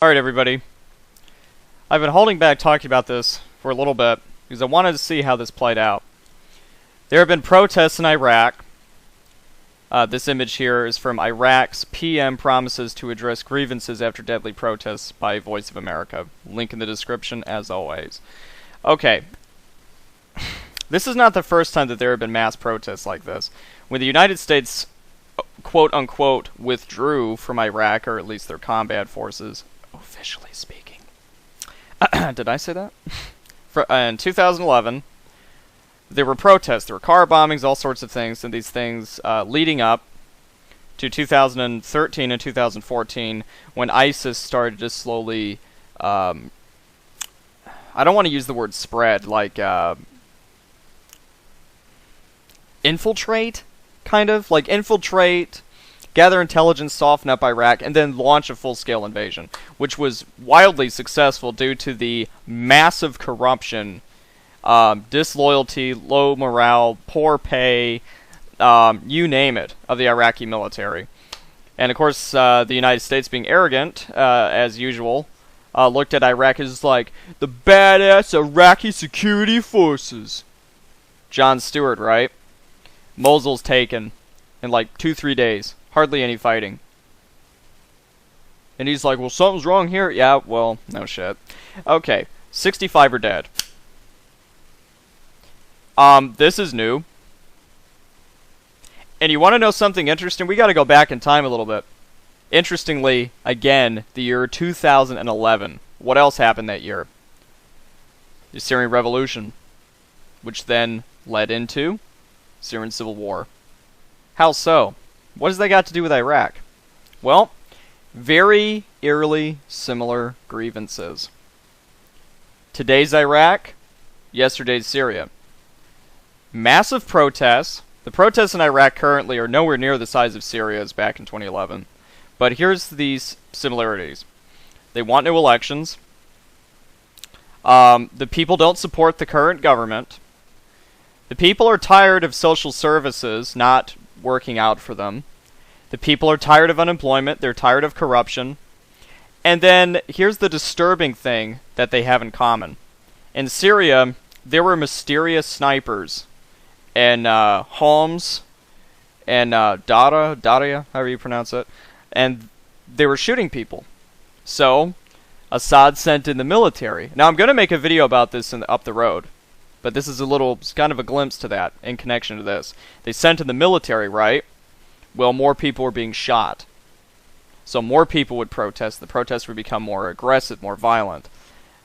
Alright everybody, I've been holding back talking about this for a little bit because I wanted to see how this played out. There have been protests in Iraq. This image here is from Iraq's PM promises to address grievances after deadly protests by Voice of America. Link in the description as always. Okay, this is not the first time that there have been mass protests like this. When the United States quote-unquote withdrew from Iraq, or at least their combat forces, officially speaking. Did I say that? In 2011, there were protests, there were car bombings, all sorts of things, and these things leading up to 2013 and 2014, when ISIS started to slowly, I don't want to use the word spread, like, infiltrate, kind of? Like, infiltrate, gather intelligence, soften up Iraq, and then launch a full-scale invasion, which was wildly successful due to the massive corruption, disloyalty, low morale, poor pay, you name it, of the Iraqi military. And of course, the United States, being arrogant, as usual, looked at Iraq as like, the badass Iraqi security forces. Jon Stewart, right? Mosul's taken in like 2-3 days. Hardly any fighting. And he's like, well, something's wrong here. Yeah, well, no shit. Okay, 65 are dead. This is new. And you want to know something interesting? We got to go back in time a little bit. Interestingly, again, the year 2011. What else happened that year? The Syrian Revolution, which then led into Syrian Civil War. How so? What has that got to do with Iraq? Well, very eerily similar grievances. Today's Iraq, yesterday's Syria. Massive protests. The protests in Iraq currently are nowhere near the size of Syria's back in 2011. But here's these similarities. They want new elections. The people don't support the current government. The people are tired of social services not working out for them. The people are tired of unemployment. They're tired of corruption. And then here's the disturbing thing that they have in common. In Syria, there were mysterious snipers in Homs and Daria, however you pronounce it, and they were shooting people. So Assad sent in the military. Now I'm going to make a video about this up the road, but this is kind of a glimpse to that in connection to this. They sent in the military, right? Well, more people were being shot. So more people would protest. The protests would become more aggressive, more violent.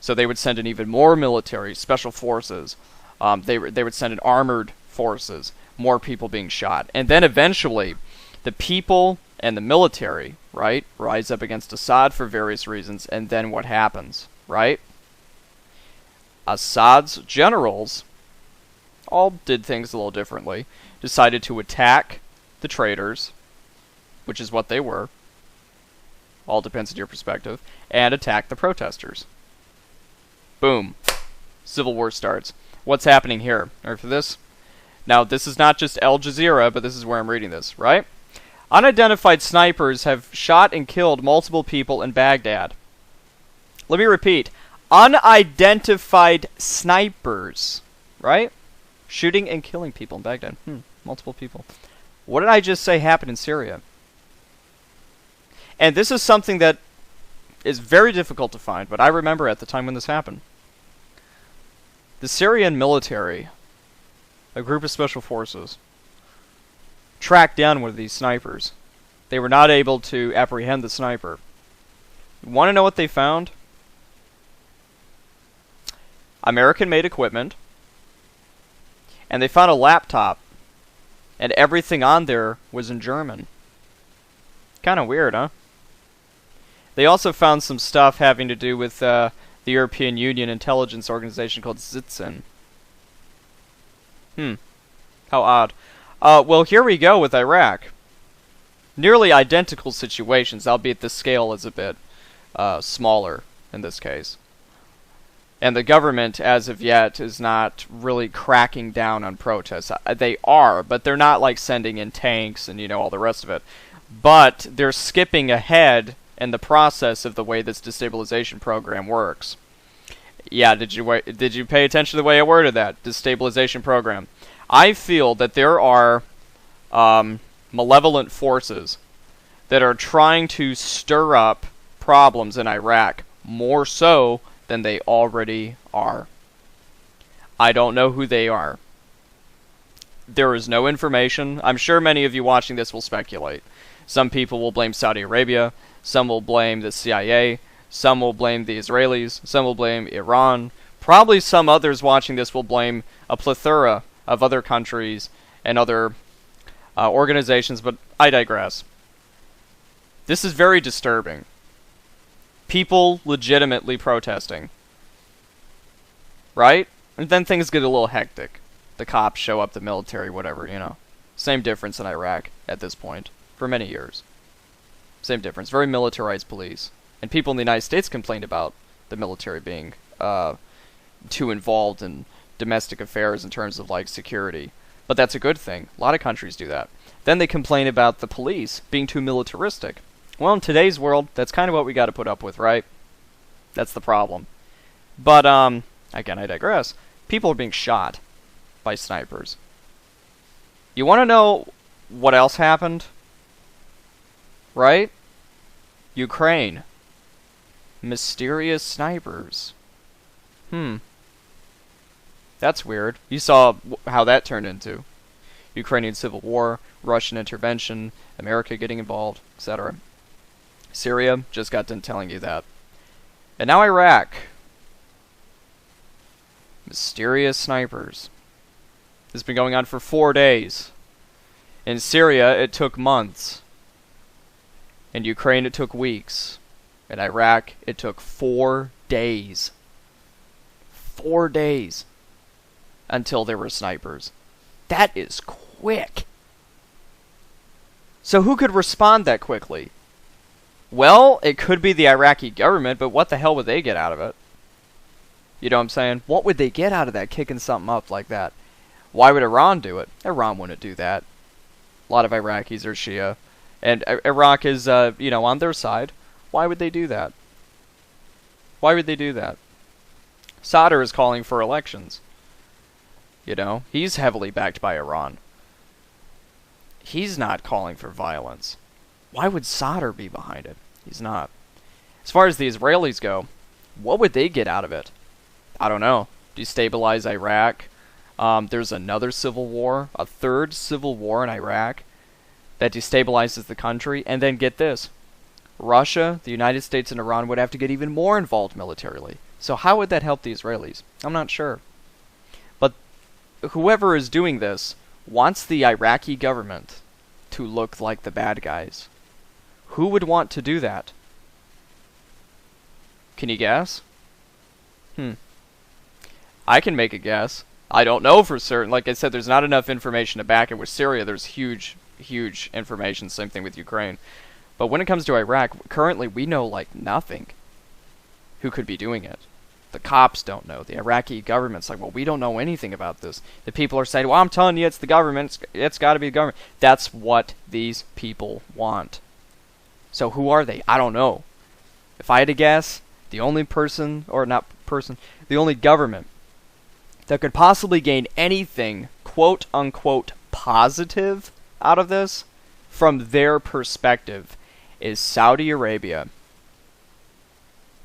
So they would send in even more military, special forces. They would send in armored forces. More people being shot. And then eventually, the people and the military, right, rise up against Assad for various reasons. And then what happens, right? Assad's generals all did things a little differently. Decided to attack the traitors, which is what they were. All depends on your perspective. And attack the protesters. Boom. Civil war starts. What's happening here? Ready for this? Now, this is not just Al Jazeera, but this is where I'm reading this, right? Unidentified snipers have shot and killed multiple people in Baghdad. Let me repeat. Unidentified snipers, right? Shooting and killing people in Baghdad. Multiple people. What did I just say happened in Syria? And this is something that is very difficult to find, but I remember at the time when this happened. The Syrian military, a group of special forces, tracked down one of these snipers. They were not able to apprehend the sniper. You want to know what they found? American-made equipment. And they found a laptop. And everything on there was in German. Kind of weird, huh? They also found some stuff having to do with the European Union intelligence organization called Zitzin. How odd. Well, here we go with Iraq. Nearly identical situations, albeit the scale is a bit smaller in this case. And the government, as of yet, is not really cracking down on protests. They are, but they're not like sending in tanks and, all the rest of it. But they're skipping ahead and the process of the way this destabilization program works. Yeah, did you pay attention to the way I worded that? Destabilization program. I feel that there are malevolent forces that are trying to stir up problems in Iraq more so than they already are. I don't know who they are. There is no information. I'm sure many of you watching this will speculate. Some people will blame Saudi Arabia, some will blame the CIA, some will blame the Israelis, some will blame Iran. Probably some others watching this will blame a plethora of other countries and other organizations, but I digress. This is very disturbing. People legitimately protesting. Right? And then things get a little hectic. The cops show up, the military, whatever, you know. Same difference in Iraq at this point, for many years. Same difference. Very militarized police. And people in the United States complained about the military being too involved in domestic affairs in terms of, like, security. But that's a good thing. A lot of countries do that. Then they complain about the police being too militaristic. Well, in today's world, that's kind of what we got to put up with, right? That's the problem. But, again, I digress. People are being shot by snipers. You want to know what else happened? Right? Ukraine. Mysterious snipers. That's weird. You saw how that turned into. Ukrainian civil war, Russian intervention, America getting involved, etc. Syria, just got done telling you that. And now Iraq. Mysterious snipers. This has been going on for 4 days. In Syria, it took months. In Ukraine, it took weeks. In Iraq, it took 4 days. 4 days. Until there were snipers. That is quick. So who could respond that quickly? Well, it could be the Iraqi government, but what the hell would they get out of it? You know what I'm saying? What would they get out of that, kicking something up like that? Why would Iran do it? Iran wouldn't do that. A lot of Iraqis are Shia. And Iraq is, on their side. Why would they do that? Why would they do that? Sadr is calling for elections. You know, he's heavily backed by Iran. He's not calling for violence. Why would Sadr be behind it? He's not. As far as the Israelis go, what would they get out of it? I don't know. Destabilize Iraq. There's another civil war, a third civil war in Iraq that destabilizes the country. And then get this. Russia, the United States, and Iran would have to get even more involved militarily. So how would that help the Israelis? I'm not sure. But whoever is doing this wants the Iraqi government to look like the bad guys. Who would want to do that? Can you guess? I can make a guess. I don't know for certain. Like I said, there's not enough information to back it. With Syria, there's huge information. Same thing with Ukraine. But when it comes to Iraq, currently we know like nothing. Who could be doing it? The cops don't know. The Iraqi government's like, well, we don't know anything about this. The people are saying, well, I'm telling you, it's the government. It's got to be the government. That's what these people want. So who are they? I don't know. If I had to guess, the only person, or not person, the only government that could possibly gain anything, quote unquote, positive out of this, from their perspective, is Saudi Arabia.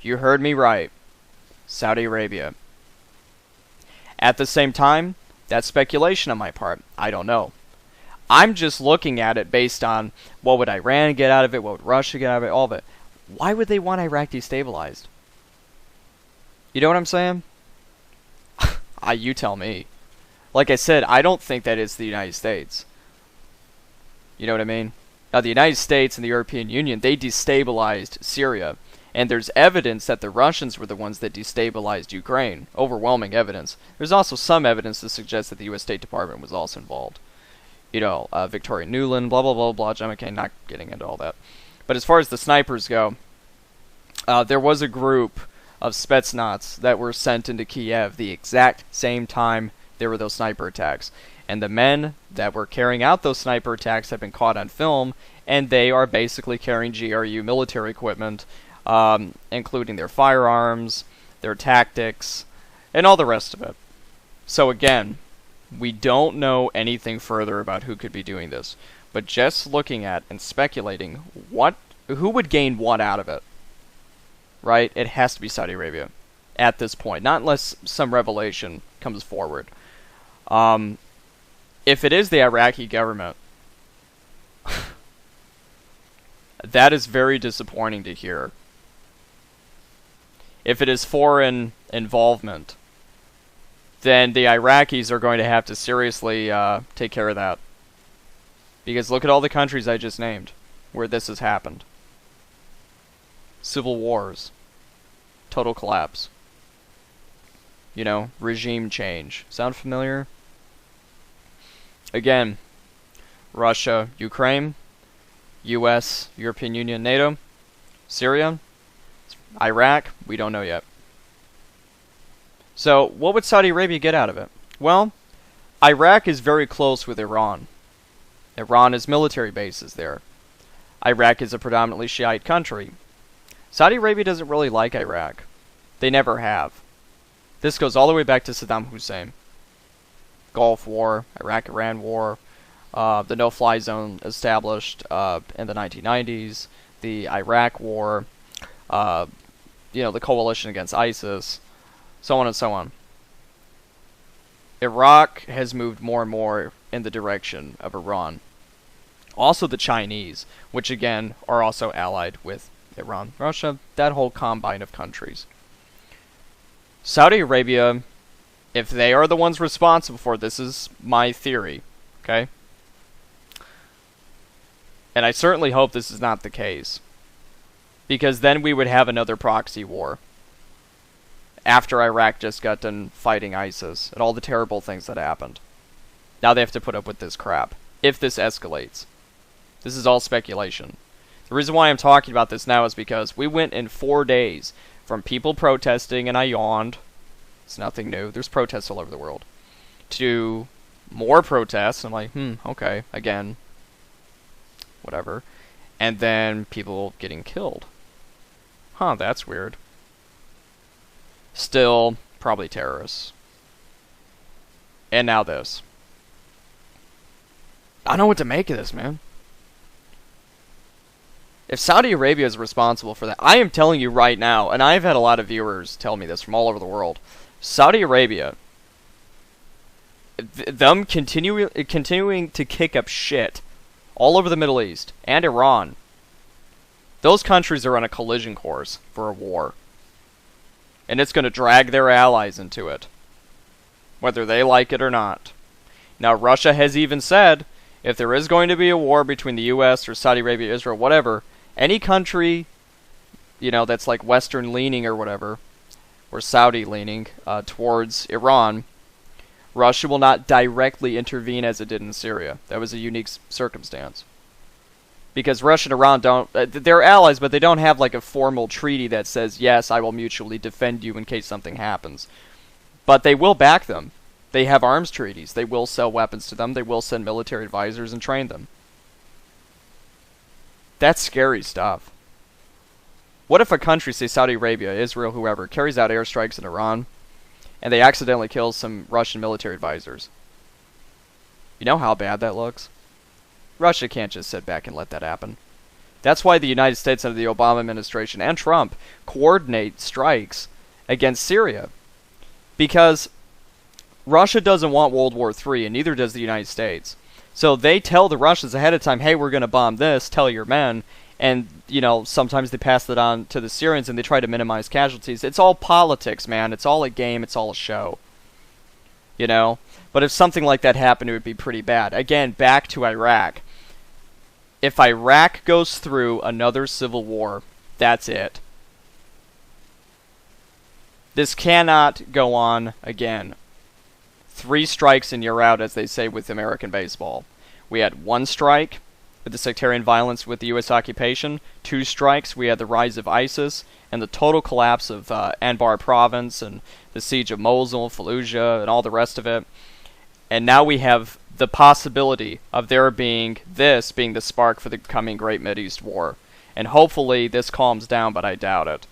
You heard me right. Saudi Arabia. At the same time, that's speculation on my part. I don't know. I'm just looking at it based on what would Iran get out of it, what would Russia get out of it, all of it. Why would they want Iraq destabilized? You know what I'm saying? You tell me. Like I said, I don't think that it's the United States. You know what I mean? Now, the United States and the European Union, they destabilized Syria. And there's evidence that the Russians were the ones that destabilized Ukraine. Overwhelming evidence. There's also some evidence to suggest that the U.S. State Department was also involved. You know, Victoria Nuland, blah, blah, blah, blah, John McCain, not getting into all that. But as far as the snipers go, there was a group of Spetsnaz that were sent into Kiev the exact same time there were those sniper attacks. And the men that were carrying out those sniper attacks have been caught on film, and they are basically carrying GRU military equipment, including their firearms, their tactics, and all the rest of it. So again, we don't know anything further about who could be doing this, but just looking at and speculating who would gain what out of it, right? It has to be Saudi Arabia at this point, not unless some revelation comes forward. If it is the Iraqi government, that is very disappointing to hear. If it is foreign involvement, then the Iraqis are going to have to seriously take care of that. Because look at all the countries I just named where this has happened. Civil wars. Total collapse. You know, regime change. Sound familiar? Again, Russia, Ukraine, US, European Union, NATO, Syria, Iraq, we don't know yet. So, what would Saudi Arabia get out of it? Well, Iraq is very close with Iran. Iran has military bases there. Iraq is a predominantly Shiite country. Saudi Arabia doesn't really like Iraq. They never have. This goes all the way back to Saddam Hussein. Gulf War, Iraq-Iran War, the no-fly zone established in the 1990s, the Iraq War, the coalition against ISIS, so on and so on. Iraq has moved more and more in the direction of Iran. Also the Chinese, which again are also allied with Iran, Russia, that whole combine of countries. Saudi Arabia, if they are the ones responsible for it, this is my theory, okay? And I certainly hope this is not the case, because then we would have another proxy war after Iraq just got done fighting ISIS and all the terrible things that happened. Now they have to put up with this crap, if this escalates. This is all speculation. The reason why I'm talking about this now is because we went in 4 days from people protesting, and I yawned, it's nothing new, there's protests all over the world, to more protests, I'm like, okay, again, whatever, and then people getting killed. Huh, that's weird. Still, probably terrorists. And now this. I don't know what to make of this, man. If Saudi Arabia is responsible for that, I am telling you right now, and I've had a lot of viewers tell me this from all over the world, Saudi Arabia, them continuing to kick up shit all over the Middle East, and Iran, those countries are on a collision course for a war. And it's going to drag their allies into it, whether they like it or not. Now, Russia has even said, if there is going to be a war between the US or Saudi Arabia, Israel, whatever, any country, that's like Western leaning or whatever, or Saudi leaning towards Iran, Russia will not directly intervene as it did in Syria. That was a unique circumstance. Because Russia and Iran don't, they're allies, but they don't have like a formal treaty that says, yes, I will mutually defend you in case something happens. But they will back them. They have arms treaties. They will sell weapons to them. They will send military advisors and train them. That's scary stuff. What if a country, say Saudi Arabia, Israel, whoever, carries out airstrikes in Iran, and they accidentally kill some Russian military advisors? You know how bad that looks? Russia can't just sit back and let that happen. That's why the United States under the Obama administration and Trump coordinate strikes against Syria. Because Russia doesn't want World War III, and neither does the United States. So they tell the Russians ahead of time, hey, we're going to bomb this, tell your men. And, sometimes they pass it on to the Syrians and they try to minimize casualties. It's all politics, man. It's all a game. It's all a show. But if something like that happened, it would be pretty bad. Again, back to Iraq. If Iraq goes through another civil war, that's it. This cannot go on again. 3 strikes and you're out, as they say with American baseball. We had 1 strike with the sectarian violence with the U.S. occupation. 2 strikes, we had the rise of ISIS and the total collapse of Anbar province and the siege of Mosul, Fallujah, and all the rest of it. And now we have the possibility of there being this being the spark for the coming Great Mideast War. And hopefully this calms down, but I doubt it.